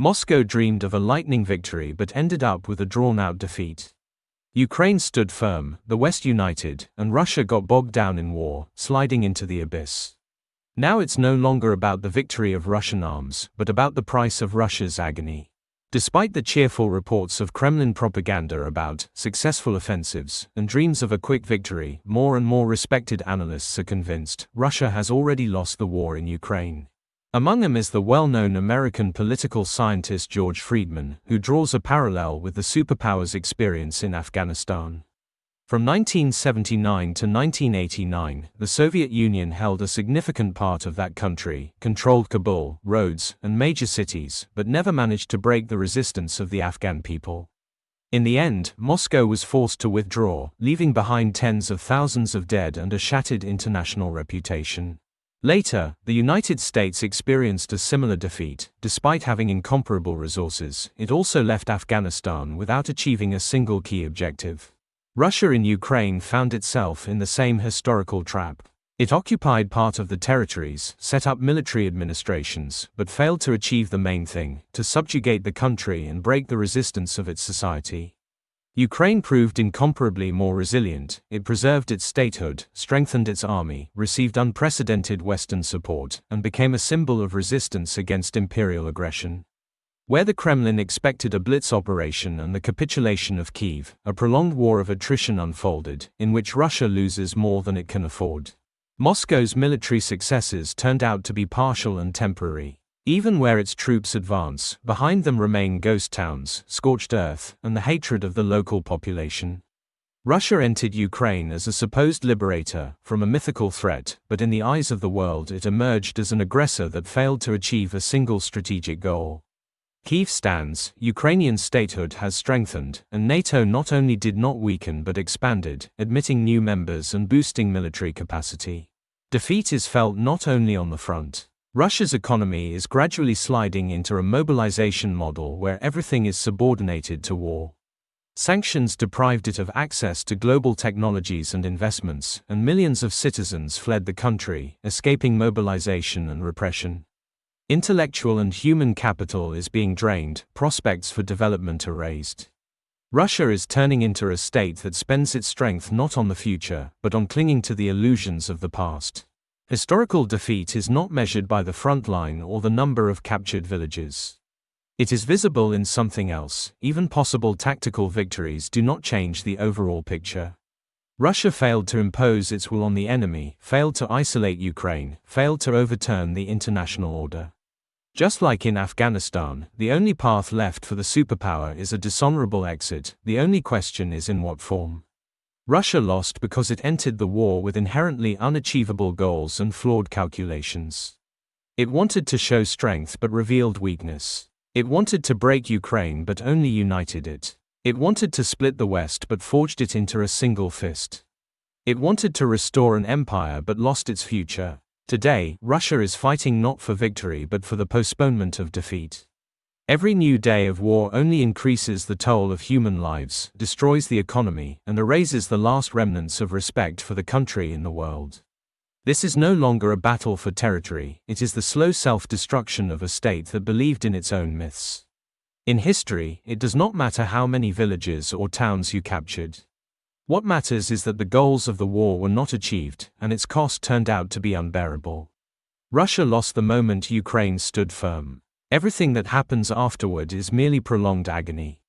Moscow dreamed of a lightning victory but ended up with a drawn-out defeat. Ukraine stood firm, the West united, and Russia got bogged down in war, sliding into the abyss. Now it's no longer about the victory of Russian arms, but about the price of Russia's agony. Despite the cheerful reports of Kremlin propaganda about successful offensives and dreams of a quick victory, more and more respected analysts are convinced Russia has already lost the war in Ukraine. Among them is the well-known American political scientist George Friedman, who draws a parallel with the superpowers' experience in Afghanistan. From 1979 to 1989, the Soviet Union held a significant part of that country, controlled Kabul, roads, and major cities, but never managed to break the resistance of the Afghan people. In the end, Moscow was forced to withdraw, leaving behind tens of thousands of dead and a shattered international reputation. Later, the United States experienced a similar defeat. Despite having incomparable resources, it also left Afghanistan without achieving a single key objective. Russia in Ukraine found itself in the same historical trap. It occupied part of the territories, set up military administrations, but failed to achieve the main thing, to subjugate the country and break the resistance of its society. Ukraine proved incomparably more resilient. It preserved its statehood, strengthened its army, received unprecedented Western support, and became a symbol of resistance against imperial aggression. Where the Kremlin expected a blitz operation and the capitulation of Kyiv, a prolonged war of attrition unfolded, in which Russia loses more than it can afford. Moscow's military successes turned out to be partial and temporary. Even where its troops advance, behind them remain ghost towns, scorched earth, and the hatred of the local population. Russia entered Ukraine as a supposed liberator from a mythical threat, but in the eyes of the world it emerged as an aggressor that failed to achieve a single strategic goal. Kyiv stands, Ukrainian statehood has strengthened, and NATO not only did not weaken but expanded, admitting new members and boosting military capacity. Defeat is felt not only on the front. Russia's economy is gradually sliding into a mobilization model where everything is subordinated to war. Sanctions deprived it of access to global technologies and investments, and millions of citizens fled the country, escaping mobilization and repression. Intellectual and human capital is being drained, prospects for development are raised. Russia is turning into a state that spends its strength not on the future, but on clinging to the illusions of the past. Historical defeat is not measured by the front line or the number of captured villages. It is visible in something else. Even possible tactical victories do not change the overall picture. Russia failed to impose its will on the enemy, failed to isolate Ukraine, failed to overturn the international order. Just like in Afghanistan, the only path left for the superpower is a dishonorable exit. The only question is in what form. Russia lost because it entered the war with inherently unachievable goals and flawed calculations. It wanted to show strength but revealed weakness. It wanted to break Ukraine but only united it. It wanted to split the West but forged it into a single fist. It wanted to restore an empire but lost its future. Today, Russia is fighting not for victory but for the postponement of defeat. Every new day of war only increases the toll of human lives, destroys the economy, and erases the last remnants of respect for the country in the world. This is no longer a battle for territory, it is the slow self-destruction of a state that believed in its own myths. In history, it does not matter how many villages or towns you captured. What matters is that the goals of the war were not achieved, and its cost turned out to be unbearable. Russia lost the moment Ukraine stood firm. Everything that happens afterward is merely prolonged agony.